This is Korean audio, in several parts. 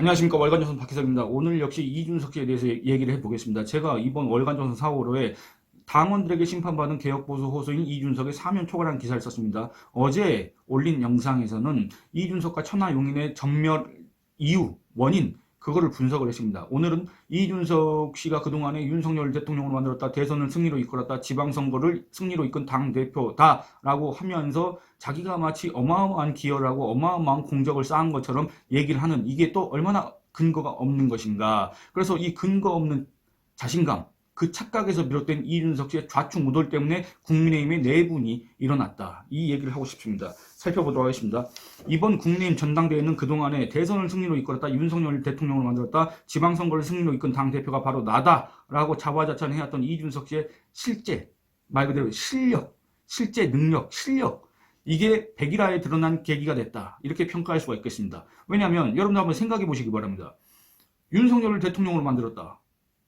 안녕하십니까. 월간조선 박희석입니다. 오늘 역시 이준석 씨에 대해서 얘기를 해보겠습니다. 제가 이번 월간조선 4월호에 당원들에게 심판받은 개혁보수 호소인 이준석의 사면 초과라는 기사를 썼습니다. 어제 올린 영상에서는 이준석과 천하용인의 전멸 이유, 원인, 그거를 분석을 했습니다. 오늘은 이준석 씨가 그동안에 윤석열 대통령으로 만들었다, 대선을 승리로 이끌었다, 지방선거를 승리로 이끈 당대표다라고 하면서 자기가 마치 어마어마한 기여를 하고 어마어마한 공적을 쌓은 것처럼 얘기를 하는, 이게 또 얼마나 근거가 없는 것인가. 그래서 이 근거 없는 자신감, 그 착각에서 비롯된 이준석 씨의 좌충우돌 때문에 국민의힘의 내분이 일어났다. 이 얘기를 하고 싶습니다. 살펴보도록 하겠습니다. 이번 국민의힘 전당대회는 그동안에 대선을 승리로 이끌었다, 윤석열 대통령을 만들었다, 지방선거를 승리로 이끈 당대표가 바로 나다라고 자화자찬해왔던 이준석 씨의 실제, 말 그대로 실력, 실제 능력, 실력, 이게 백일화에 드러난 계기가 됐다. 이렇게 평가할 수가 있겠습니다. 왜냐하면 여러분들 한번 생각해 보시기 바랍니다. 윤석열을 대통령으로 만들었다,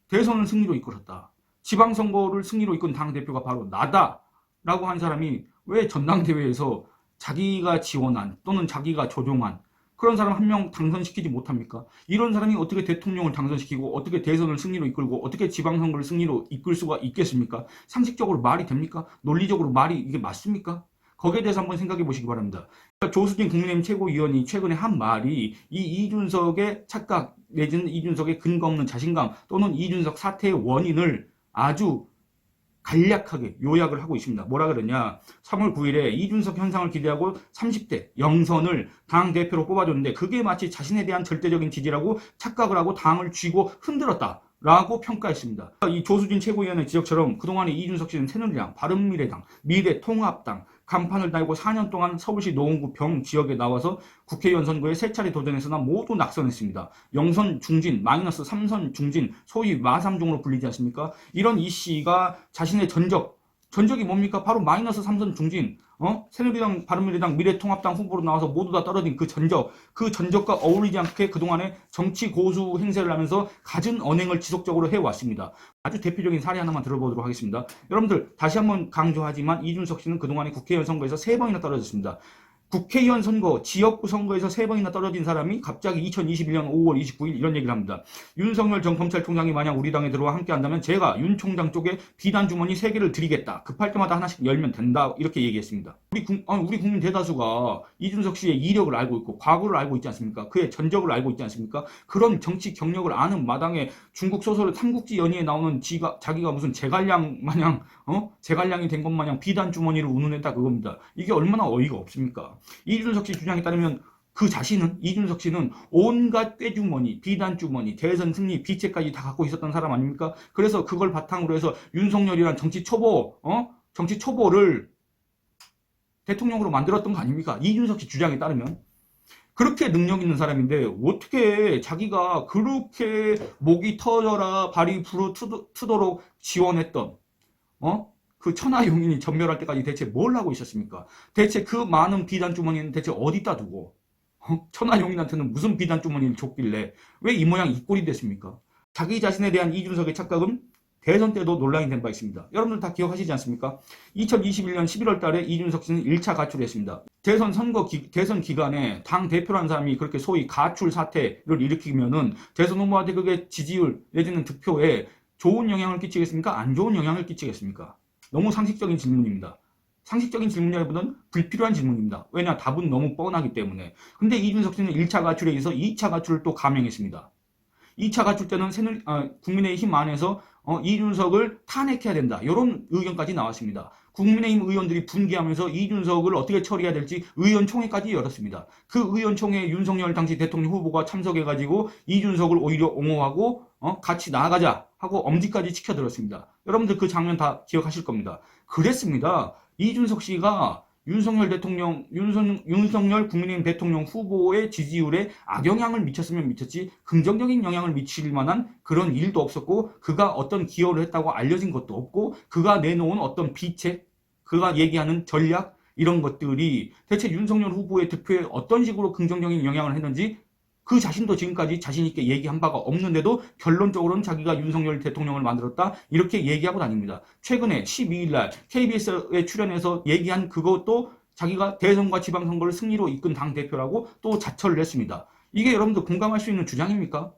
대선을 승리로 이끌었다, 지방선거를 승리로 이끈 당대표가 바로 나다라고 한 사람이 왜 전당대회에서 자기가 지원한 또는 자기가 조종한 그런 사람 한 명 당선시키지 못합니까? 이런 사람이 어떻게 대통령을 당선시키고 어떻게 대선을 승리로 이끌고 어떻게 지방선거를 승리로 이끌 수가 있겠습니까? 상식적으로 말이 됩니까? 논리적으로 말이 이게 맞습니까? 거기에 대해서 한번 생각해 보시기 바랍니다. 조수진 국민의힘 최고위원이 최근에 한 말이 이 이준석의 착각 내지는 이준석의 근거 없는 자신감 또는 이준석 사태의 원인을 아주 간략하게 요약을 하고 있습니다. 뭐라 그러냐, 3월 9일에 이준석 현상을 기대하고 30대 영선을 당대표로 뽑아줬는데 그게 마치 자신에 대한 절대적인 지지라고 착각을 하고 당을 쥐고 흔들었다 라고 평가했습니다. 이 조수진 최고위원의 지적처럼 그동안에 이준석 씨는 새누리당, 바른미래당, 미래통합당 간판을 달고 4년 동안 서울시 노원구 병 지역에 나와서 국회의원 선거에 3차례 도전했으나 모두 낙선했습니다. 영선 중진, 마이너스 3선 중진, 소위 마삼중으로 불리지 않습니까? 이런 이 씨가 자신의 전적이 뭡니까? 바로 마이너스 3선 중진, 새누리당, 바른미래당, 미래통합당 후보로 나와서 모두 다 떨어진 그 전적과 어울리지 않게 그동안에 정치 고수 행세를 하면서 갖은 언행을 지속적으로 해왔습니다. 아주 대표적인 사례 하나만 들어보도록 하겠습니다. 여러분들 다시 한번 강조하지만 이준석 씨는 그동안에 국회의원 선거에서 3번이나 떨어졌습니다. 국회의원 선거, 지역구 선거에서 3번이나 떨어진 사람이 갑자기 2021년 5월 29일 이런 얘기를 합니다. 윤석열 전 검찰총장이 만약 우리 당에 들어와 함께한다면 제가 윤 총장 쪽에 비단 주머니 3개를 드리겠다. 급할 때마다 하나씩 열면 된다. 이렇게 얘기했습니다. 우리 국민 대다수가 이준석 씨의 이력을 알고 있고 과거를 알고 있지 않습니까? 그의 전적을 알고 있지 않습니까? 그런 정치 경력을 아는 마당에 중국 소설 삼국지 연의에 나오는 자기가 무슨 제갈량 마냥 제갈량이 된 것 마냥 비단 주머니를 운운했다 그겁니다. 이게 얼마나 어이가 없습니까? 이준석 씨 주장에 따르면 이준석 씨는 온갖 꾀주머니, 비단주머니, 대선 승리, 비체까지 다 갖고 있었던 사람 아닙니까? 그래서 그걸 바탕으로 해서 윤석열이란 정치 초보를 대통령으로 만들었던 거 아닙니까? 이준석 씨 주장에 따르면. 그렇게 능력 있는 사람인데 어떻게 자기가 그렇게 목이 터져라 발이 부르트도록 지원했던 그 천하용인이 전멸할 때까지 대체 뭘 하고 있었습니까? 대체 그 많은 비단주머니는 대체 어디다 두고 천하용인한테는 무슨 비단주머니를 줬길래 왜 이 모양 이 꼴이 됐습니까? 자기 자신에 대한 이준석의 착각은 대선 때도 논란이 된 바 있습니다. 여러분들 다 기억하시지 않습니까? 2021년 11월 달에 이준석 씨는 1차 가출을 했습니다. 대선 기간에 당 대표라는 사람이 그렇게 소위 가출 사태를 일으키면은 대선 후보한테 그게 지지율 내지는 득표에 좋은 영향을 끼치겠습니까? 안 좋은 영향을 끼치겠습니까? 너무 상식적인 질문입니다. 상식적인 질문이라기보다는 불필요한 질문입니다. 왜냐? 답은 너무 뻔하기 때문에. 근데 이준석 씨는 1차 가출에 의해서 2차 가출을 또 감행했습니다. 2차 가출 때는 국민의힘 안에서 이준석을 탄핵해야 된다. 이런 의견까지 나왔습니다. 국민의힘 의원들이 분개하면서 이준석을 어떻게 처리해야 될지 의원총회까지 열었습니다. 그 의원총회에 윤석열 당시 대통령 후보가 참석해가지고 이준석을 오히려 옹호하고 같이 나아가자 하고 엄지까지 치켜들었습니다. 여러분들 그 장면 다 기억하실 겁니다. 그랬습니다. 이준석 씨가 윤석열 국민의힘 대통령 후보의 지지율에 악영향을 미쳤으면 미쳤지 긍정적인 영향을 미칠 만한 그런 일도 없었고 그가 어떤 기여를 했다고 알려진 것도 없고 그가 내놓은 어떤 비책, 그가 얘기하는 전략 이런 것들이 대체 윤석열 후보의 득표에 어떤 식으로 긍정적인 영향을 했는지 그 자신도 지금까지 자신있게 얘기한 바가 없는데도 결론적으로는 자기가 윤석열 대통령을 만들었다 이렇게 얘기하고 다닙니다. 최근에 12일날 KBS에 출연해서 얘기한 그것도 자기가 대선과 지방선거를 승리로 이끈 당대표라고 또 자처를 했습니다. 이게 여러분들 공감할 수 있는 주장입니까?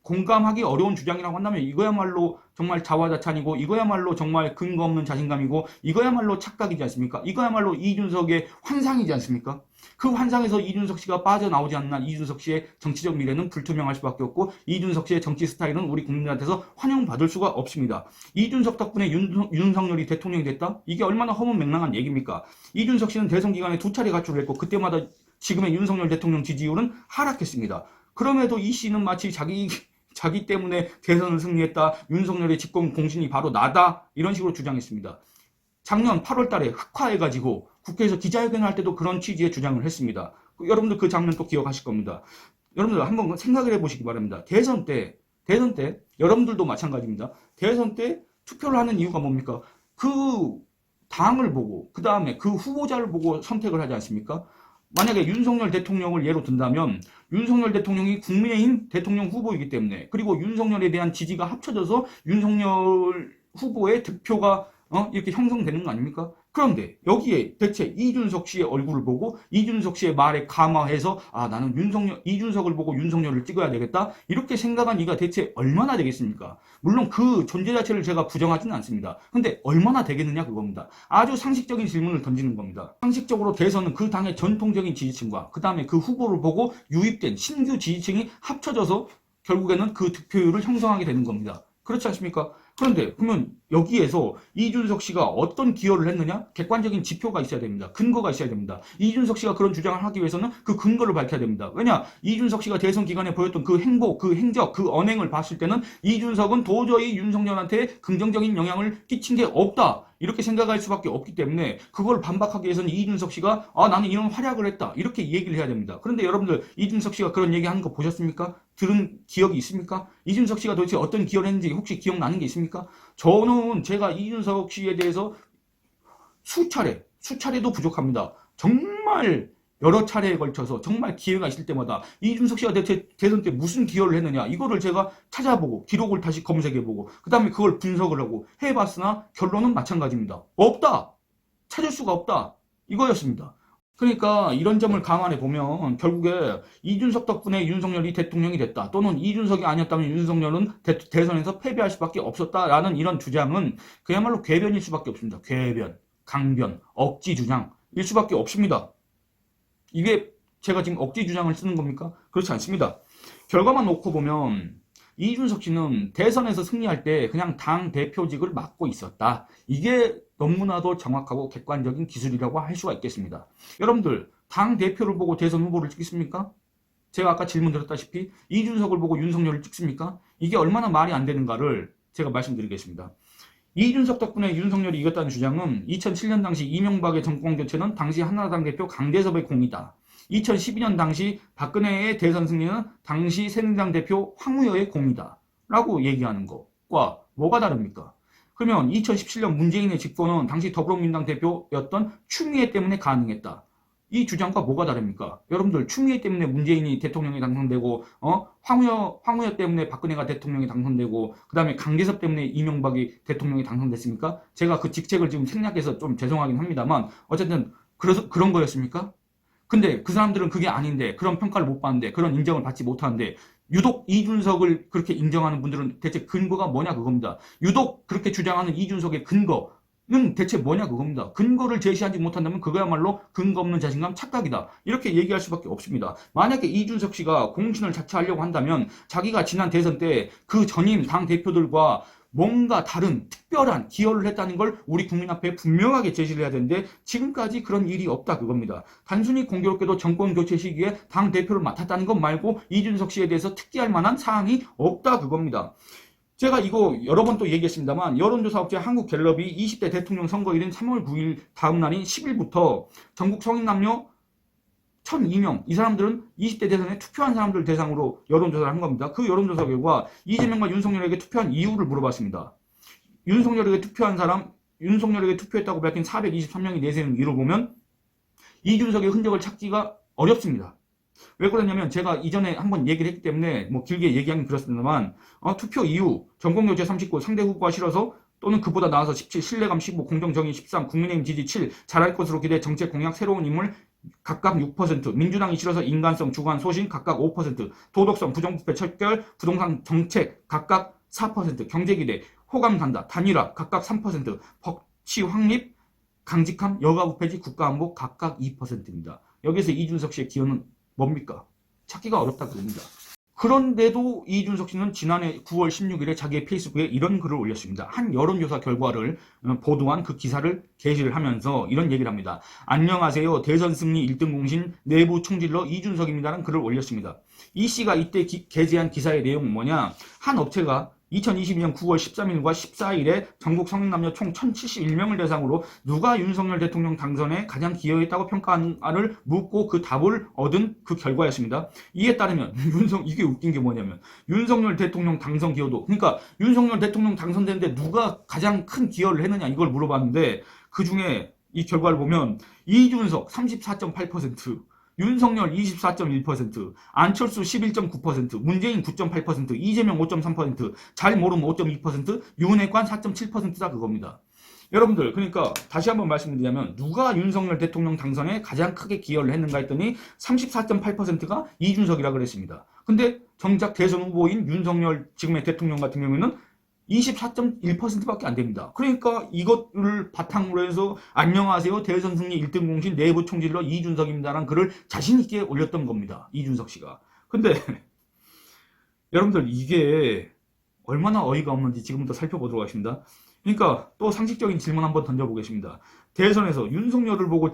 공감하기 어려운 주장이라고 한다면 이거야말로 정말 자화자찬이고 이거야말로 정말 근거 없는 자신감이고 이거야말로 착각이지 않습니까? 이거야말로 이준석의 환상이지 않습니까? 그 환상에서 이준석 씨가 빠져나오지 않는 이준석 씨의 정치적 미래는 불투명할 수밖에 없고 이준석 씨의 정치 스타일은 우리 국민들한테서 환영받을 수가 없습니다. 이준석 덕분에 윤석열이 대통령이 됐다? 이게 얼마나 허무맹랑한 얘기입니까? 이준석 씨는 대선 기간에 2차례 가출을 했고 그때마다 지금의 윤석열 대통령 지지율은 하락했습니다. 그럼에도 이 씨는 마치 자기 때문에 대선을 승리했다. 윤석열의 집권 공신이 바로 나다. 이런 식으로 주장했습니다. 작년 8월 달에 흑화해가지고 국회에서 기자회견을 할 때도 그런 취지의 주장을 했습니다. 여러분들 그 장면 또 기억하실 겁니다. 여러분들 한번 생각을 해보시기 바랍니다. 대선 때 여러분들도 마찬가지입니다. 대선 때 투표를 하는 이유가 뭡니까? 그 당을 보고 그 다음에 그 후보자를 보고 선택을 하지 않습니까? 만약에 윤석열 대통령을 예로 든다면 윤석열 대통령이 국민의힘 대통령 후보이기 때문에 그리고 윤석열에 대한 지지가 합쳐져서 윤석열 후보의 득표가 이렇게 형성되는 거 아닙니까? 그런데 여기에 대체 이준석 씨의 얼굴을 보고 이준석 씨의 말에 감화해서 나는 이준석을 보고 윤석열을 찍어야 되겠다 이렇게 생각한 이가 대체 얼마나 되겠습니까? 물론 그 존재 자체를 제가 부정하지는 않습니다. 근데 얼마나 되겠느냐 그겁니다. 아주 상식적인 질문을 던지는 겁니다. 상식적으로 대선은 그 당의 전통적인 지지층과 그 다음에 그 후보를 보고 유입된 신규 지지층이 합쳐져서 결국에는 그 득표율을 형성하게 되는 겁니다. 그렇지 않습니까? 그런데 그러면 여기에서 이준석 씨가 어떤 기여를 했느냐? 객관적인 지표가 있어야 됩니다. 근거가 있어야 됩니다. 이준석 씨가 그런 주장을 하기 위해서는 그 근거를 밝혀야 됩니다. 왜냐? 이준석 씨가 대선 기간에 보였던 그 행보, 그 행적, 그 언행을 봤을 때는 이준석은 도저히 윤석열한테 긍정적인 영향을 끼친 게 없다. 이렇게 생각할 수밖에 없기 때문에 그걸 반박하기 위해서는 이준석 씨가 나는 이런 활약을 했다. 이렇게 얘기를 해야 됩니다. 그런데 여러분들 이준석 씨가 그런 얘기하는 거 보셨습니까? 들은 기억이 있습니까? 이준석 씨가 도대체 어떤 기여를 했는지 혹시 기억나는 게 있습니까? 저는 제가 이준석 씨에 대해서 수차례도 부족합니다. 정말 여러 차례에 걸쳐서 정말 기회가 있을 때마다 이준석 씨가 대체 대선 때 무슨 기여를 했느냐 이거를 제가 찾아보고 기록을 다시 검색해보고 그 다음에 그걸 분석을 하고 해봤으나 결론은 마찬가지입니다. 없다. 찾을 수가 없다. 이거였습니다. 그러니까 이런 점을 감안해 보면 결국에 이준석 덕분에 윤석열이 대통령이 됐다. 또는 이준석이 아니었다면 윤석열은 대선에서 패배할 수밖에 없었다라는 이런 주장은 그야말로 궤변일 수밖에 없습니다. 궤변, 강변, 억지 주장일 수밖에 없습니다. 이게 제가 지금 억지 주장을 쓰는 겁니까? 그렇지 않습니다. 결과만 놓고 보면 이준석 씨는 대선에서 승리할 때 그냥 당 대표직을 맡고 있었다. 이게 너무나도 정확하고 객관적인 기술이라고 할 수가 있겠습니다. 여러분들 당 대표를 보고 대선 후보를 찍습니까? 제가 아까 질문 드렸다시피 이준석을 보고 윤석열을 찍습니까? 이게 얼마나 말이 안 되는가를 제가 말씀드리겠습니다. 이준석 덕분에 윤석열이 이겼다는 주장은 2007년 당시 이명박의 정권 교체는 당시 한나라당 대표 강대섭의 공이다. 2012년 당시 박근혜의 대선 승리는 당시 새누리당 대표 황우여의 공이다. 라고 얘기하는 것과 뭐가 다릅니까? 그러면 2017년 문재인의 집권은 당시 더불어민주당 대표였던 추미애 때문에 가능했다. 이 주장과 뭐가 다릅니까? 여러분들 추미애 때문에 문재인이 대통령이 당선되고 황우여 때문에 박근혜가 대통령이 당선되고 그 다음에 강대섭 때문에 이명박이 대통령이 당선됐습니까? 제가 그 직책을 지금 생략해서 좀 죄송하긴 합니다만 어쨌든 그런 거였습니까? 근데 그 사람들은 그게 아닌데 그런 평가를 못 받는데 그런 인정을 받지 못하는데 유독 이준석을 그렇게 인정하는 분들은 대체 근거가 뭐냐 그겁니다. 유독 그렇게 주장하는 이준석의 근거는 대체 뭐냐 그겁니다. 근거를 제시하지 못한다면 그거야말로 근거 없는 자신감 착각이다. 이렇게 얘기할 수밖에 없습니다. 만약에 이준석 씨가 공신을 자처하려고 한다면 자기가 지난 대선 때 그 전임 당 대표들과 뭔가 다른 특별한 기여를 했다는 걸 우리 국민 앞에 분명하게 제시를 해야 되는데 지금까지 그런 일이 없다 그겁니다. 단순히 공교롭게도 정권 교체 시기에 당 대표를 맡았다는 것 말고 이준석 씨에 대해서 특기할 만한 사항이 없다 그겁니다. 제가 이거 여러 번 또 얘기했습니다만 여론조사 업체 한국갤럽이 20대 대통령 선거일인 3월 9일 다음 날인 10일부터 전국 성인 남녀 1,002명 이 사람들은 20대 대선에 투표한 사람들 대상으로 여론조사를 한 겁니다. 그 여론조사 결과 이재명과 윤석열에게 투표한 이유를 물어봤습니다. 윤석열에게 투표했다고 밝힌 423명이 내세운 이유를 보면 이준석의 흔적을 찾기가 어렵습니다. 왜 그러냐면 제가 이전에 한번 얘기를 했기 때문에 뭐 길게 얘기하긴 그렇습니다만 투표 이유 정권교체 39 상대 후보가 싫어서 또는 그보다 나아서 17 신뢰감 15 공정정의 13 국민의힘 지지 7 잘할 것으로 기대 정책 공약 새로운 인물 각각 6%, 민주당이 싫어서 인간성, 주관, 소신 각각 5%, 도덕성, 부정부패, 척결, 부동산 정책 각각 4%, 경제기대, 호감 단다, 단일화 각각 3%, 법치 확립, 강직함, 여가부 폐지, 국가안보 각각 2%입니다. 여기서 이준석 씨의 기여는 뭡니까? 찾기가 어렵다 그럽니다. 그런데도 이준석 씨는 지난해 9월 16일에 자기의 페이스북에 이런 글을 올렸습니다. 한 여론조사 결과를 보도한 그 기사를 게시를 하면서 이런 얘기를 합니다. 안녕하세요. 대선 승리 1등 공신 내부 총질러 이준석입니다라는 글을 올렸습니다. 이 씨가 이때 게재한 기사의 내용은 뭐냐? 한 업체가 2022년 9월 13일과 14일에 전국 성인남녀 총 1071명을 대상으로 누가 윤석열 대통령 당선에 가장 기여했다고 평가하는가를 묻고 그 답을 얻은 그 결과였습니다. 이에 따르면 이게 웃긴 게 뭐냐면 윤석열 대통령 당선 기여도, 그러니까 윤석열 대통령 당선되는데 누가 가장 큰 기여를 했느냐 이걸 물어봤는데 그 중에 이 결과를 보면 이준석 34.8%, 윤석열 24.1%, 안철수 11.9%, 문재인 9.8%, 이재명 5.3%, 잘 모르면 5.2%, 윤핵관 4.7%다 그겁니다. 여러분들, 그러니까 다시 한번 말씀드리자면 누가 윤석열 대통령 당선에 가장 크게 기여를 했는가 했더니 34.8%가 이준석이라 그랬습니다. 근데 정작 대선 후보인 윤석열 지금의 대통령 같은 경우에는 24.1%밖에 안 됩니다. 그러니까 이것을 바탕으로 해서 안녕하세요. 대선 승리 1등 공신 내부 총질러 이준석입니다라는 글을 자신있게 올렸던 겁니다. 이준석 씨가. 근데 여러분들 이게 얼마나 어이가 없는지 지금부터 살펴보도록 하겠습니다. 그러니까 또 상식적인 질문 한번 던져보겠습니다. 대선에서 윤석열을 보고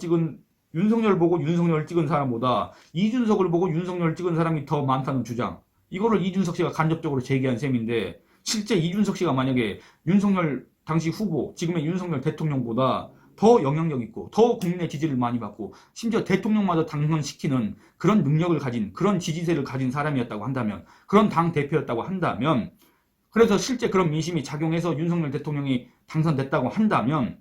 윤석열을 찍은 사람보다 이준석을 보고 윤석열을 찍은 사람이 더 많다는 주장. 이거를 이준석 씨가 간접적으로 제기한 셈인데 실제 이준석 씨가 만약에 윤석열 당시 후보, 지금의 윤석열 대통령보다 더 영향력 있고 더 국민의 지지를 많이 받고 심지어 대통령마저 당선시키는 그런 능력을 가진, 그런 지지세를 가진 사람이었다고 한다면, 그런 당 대표였다고 한다면, 그래서 실제 그런 민심이 작용해서 윤석열 대통령이 당선됐다고 한다면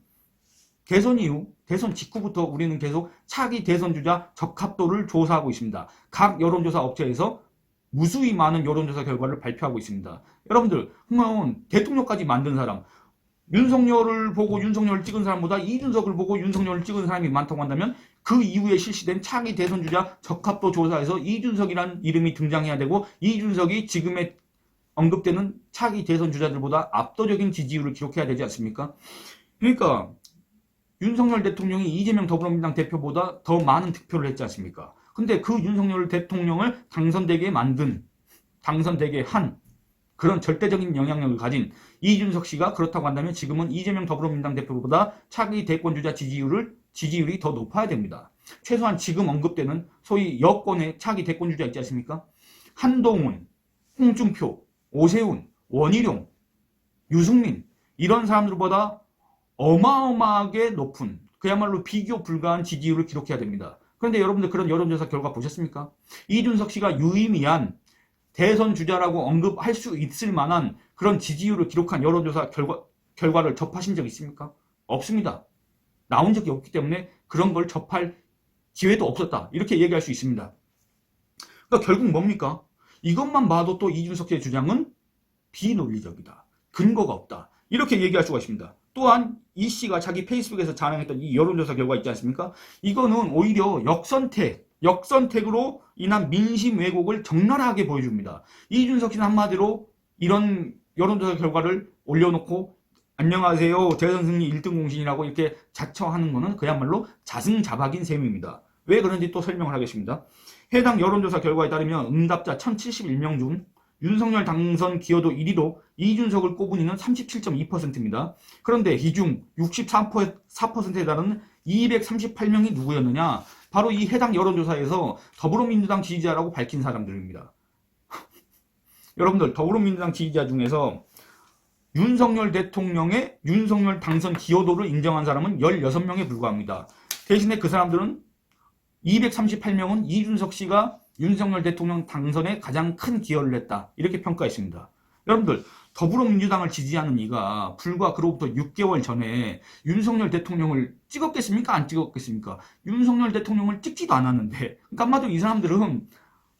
대선 이후, 대선 직후부터 우리는 계속 차기 대선 주자 적합도를 조사하고 있습니다. 각 여론조사 업체에서 무수히 많은 여론조사 결과를 발표하고 있습니다. 여러분들, 그러면 대통령까지 만든 사람, 윤석열을 보고 윤석열을 찍은 사람보다 이준석을 보고 윤석열을 찍은 사람이 많다고 한다면 그 이후에 실시된 차기 대선 주자 적합도 조사에서 이준석이라는 이름이 등장해야 되고 이준석이 지금의 언급되는 차기 대선 주자들보다 압도적인 지지율을 기록해야 되지 않습니까? 그러니까 윤석열 대통령이 이재명 더불어민주당 대표보다 더 많은 득표를 했지 않습니까? 근데 그 윤석열 대통령을 당선되게 한 그런 절대적인 영향력을 가진 이준석 씨가 그렇다고 한다면 지금은 이재명 더불어민주당 대표보다 차기 대권주자 지지율이 더 높아야 됩니다. 최소한 지금 언급되는 소위 여권의 차기 대권주자 있지 않습니까? 한동훈, 홍준표, 오세훈, 원희룡, 유승민 이런 사람들보다 어마어마하게 높은 그야말로 비교 불가한 지지율을 기록해야 됩니다. 그런데 여러분들 그런 여론조사 결과 보셨습니까? 이준석 씨가 유의미한 대선 주자라고 언급할 수 있을 만한 그런 지지율을 기록한 여론조사 결과를 접하신 적 있습니까? 없습니다. 나온 적이 없기 때문에 그런 걸 접할 기회도 없었다. 이렇게 얘기할 수 있습니다. 그러니까 결국 뭡니까? 이것만 봐도 또 이준석 씨의 주장은 비논리적이다. 근거가 없다. 이렇게 얘기할 수가 있습니다. 또한 이 씨가 자기 페이스북에서 자랑했던 이 여론조사 결과 있지 않습니까? 이거는 오히려 역선택으로 인한 민심 왜곡을 적나라하게 보여줍니다. 이준석 씨는 한마디로 이런 여론조사 결과를 올려놓고 안녕하세요. 대선 승리 1등 공신이라고 이렇게 자처하는 것은 그야말로 자승자박인 셈입니다. 왜 그런지 또 설명을 하겠습니다. 해당 여론조사 결과에 따르면 응답자 1071명 중 윤석열 당선 기여도 1위로 이준석을 꼽은 이는 37.2%입니다. 그런데 이 중 64%에 달하는 238명이 누구였느냐? 바로 이 해당 여론조사에서 더불어민주당 지지자라고 밝힌 사람들입니다. 여러분들 더불어민주당 지지자 중에서 윤석열 대통령의 윤석열 당선 기여도를 인정한 사람은 16명에 불과합니다. 대신에 그 사람들은 238명은 이준석 씨가 윤석열 대통령 당선에 가장 큰 기여를 했다. 이렇게 평가했습니다. 여러분들 더불어민주당을 지지하는 이가 불과 그로부터 6개월 전에 윤석열 대통령을 찍었겠습니까? 안 찍었겠습니까? 윤석열 대통령을 찍지도 않았는데 그러니까 한마디로 이 사람들은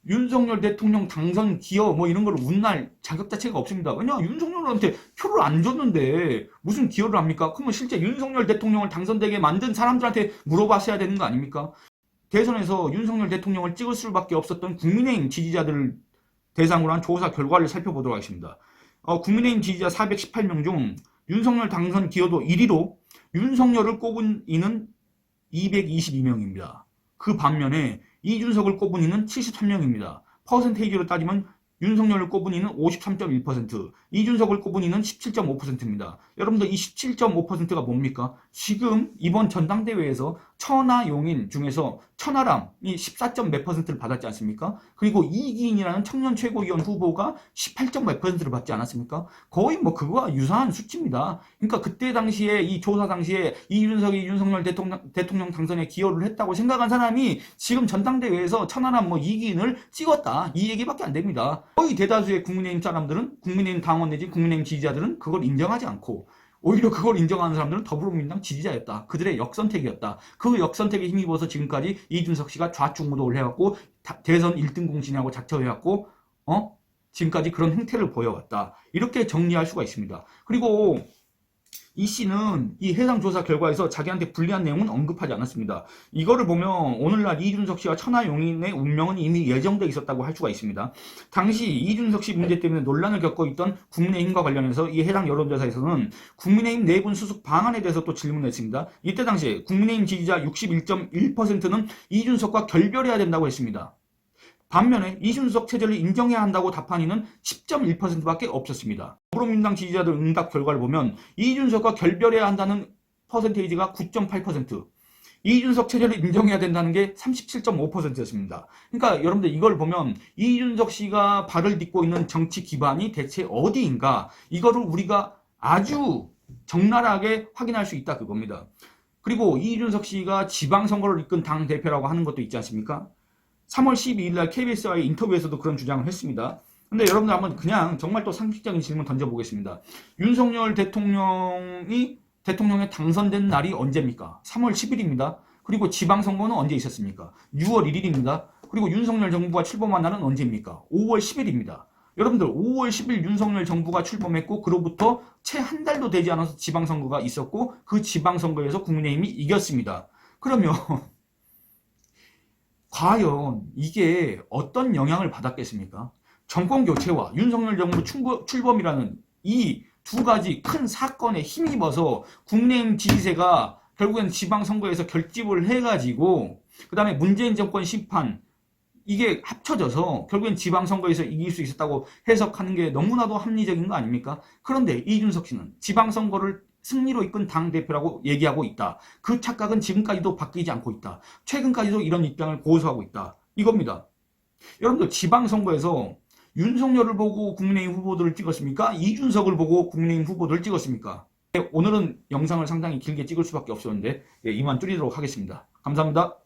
윤석열 대통령 당선 기여 뭐 이런 걸 운날 자격 자체가 없습니다. 왜냐 윤석열한테 표를 안 줬는데 무슨 기여를 합니까? 그러면 실제 윤석열 대통령을 당선되게 만든 사람들한테 물어봤어야 되는 거 아닙니까? 대선에서 윤석열 대통령을 찍을 수밖에 없었던 국민의힘 지지자들을 대상으로 한 조사 결과를 살펴보도록 하겠습니다. 국민의힘 지지자 418명 중 윤석열 당선 기여도 1위로 윤석열을 꼽은 이는 222명입니다. 그 반면에 이준석을 꼽은 이는 73명입니다. 퍼센테이지로 따지면 윤석열을 꼽은 이는 53.1%, 이준석을 꼽은 이는 17.5%입니다. 여러분들 이 17.5%가 뭡니까? 지금 이번 전당대회에서 천하용인 중에서 천하람이 14점 몇 %를 받았지 않습니까? 그리고 이기인이라는 청년 최고위원 후보가 18점 몇 %를 받지 않았습니까? 거의 뭐 그거와 유사한 수치입니다. 그러니까 그때 당시에 이 조사 당시에 이준석이 윤석열 대통령 당선에 기여를 했다고 생각한 사람이 지금 전당대회에서 천하람 뭐 이기인을 찍었다. 이 얘기밖에 안 됩니다. 거의 대다수의 국민의힘 사람들은, 국민의힘 당원 내지 국민의힘 지지자들은 그걸 인정하지 않고 오히려 그걸 인정하는 사람들은 더불어민주당 지지자였다. 그들의 역선택이었다. 그 역선택에 힘입어서 지금까지 이준석 씨가 좌충우돌을 해왔고 대선 1등 공신하고 작정해왔고 지금까지 그런 행태를 보여왔다. 이렇게 정리할 수가 있습니다. 그리고 이 씨는 이 해당 조사 결과에서 자기한테 불리한 내용은 언급하지 않았습니다. 이거를 보면 오늘날 이준석 씨와 천하용인의 운명은 이미 예정돼 있었다고 할 수가 있습니다. 당시 이준석 씨 문제 때문에 논란을 겪고 있던 국민의힘과 관련해서 이 해당 여론조사에서는 국민의힘 내분 수습 방안에 대해서 또 질문했습니다. 이때 당시에 국민의힘 지지자 61.1%는 이준석과 결별해야 된다고 했습니다. 반면에 이준석 체제를 인정해야 한다고 답한 이는 10.1%밖에 없었습니다. 더불어민주당 지지자들 응답 결과를 보면 이준석과 결별해야 한다는 퍼센테이지가 9.8%, 이준석 체제를 인정해야 된다는 게 37.5%였습니다. 그러니까 여러분들 이걸 보면 이준석 씨가 발을 딛고 있는 정치 기반이 대체 어디인가, 이거를 우리가 아주 적나라하게 확인할 수 있다 그겁니다. 그리고 이준석 씨가 지방선거를 이끈 당대표라고 하는 것도 있지 않습니까? 3월 12일 날 KBS와의 인터뷰에서도 그런 주장을 했습니다. 근데 여러분들 한번 그냥 정말 또 상식적인 질문 던져보겠습니다. 윤석열 대통령이 대통령에 당선된 날이 언제입니까? 3월 10일입니다. 그리고 지방선거는 언제 있었습니까? 6월 1일입니다. 그리고 윤석열 정부가 출범한 날은 언제입니까? 5월 10일입니다. 여러분들 5월 10일 윤석열 정부가 출범했고 그로부터 채 한 달도 되지 않아서 지방선거가 있었고 그 지방선거에서 국민의힘이 이겼습니다. 그러면 과연 이게 어떤 영향을 받았겠습니까? 정권교체와 윤석열 정부 출범이라는 이 두 가지 큰 사건에 힘입어서 국민의힘 지지세가 결국엔 지방선거에서 결집을 해가지고 그 다음에 문재인 정권 심판 이게 합쳐져서 결국엔 지방선거에서 이길 수 있었다고 해석하는 게 너무나도 합리적인 거 아닙니까? 그런데 이준석 씨는 지방선거를 승리로 이끈 당대표라고 얘기하고 있다. 그 착각은 지금까지도 바뀌지 않고 있다. 최근까지도 이런 입장을 고수하고 있다. 이겁니다. 여러분들 지방선거에서 윤석열을 보고 국민의힘 후보들을 찍었습니까? 이준석을 보고 국민의힘 후보들을 찍었습니까? 오늘은 영상을 상당히 길게 찍을 수밖에 없었는데 이만 줄이도록 하겠습니다. 감사합니다.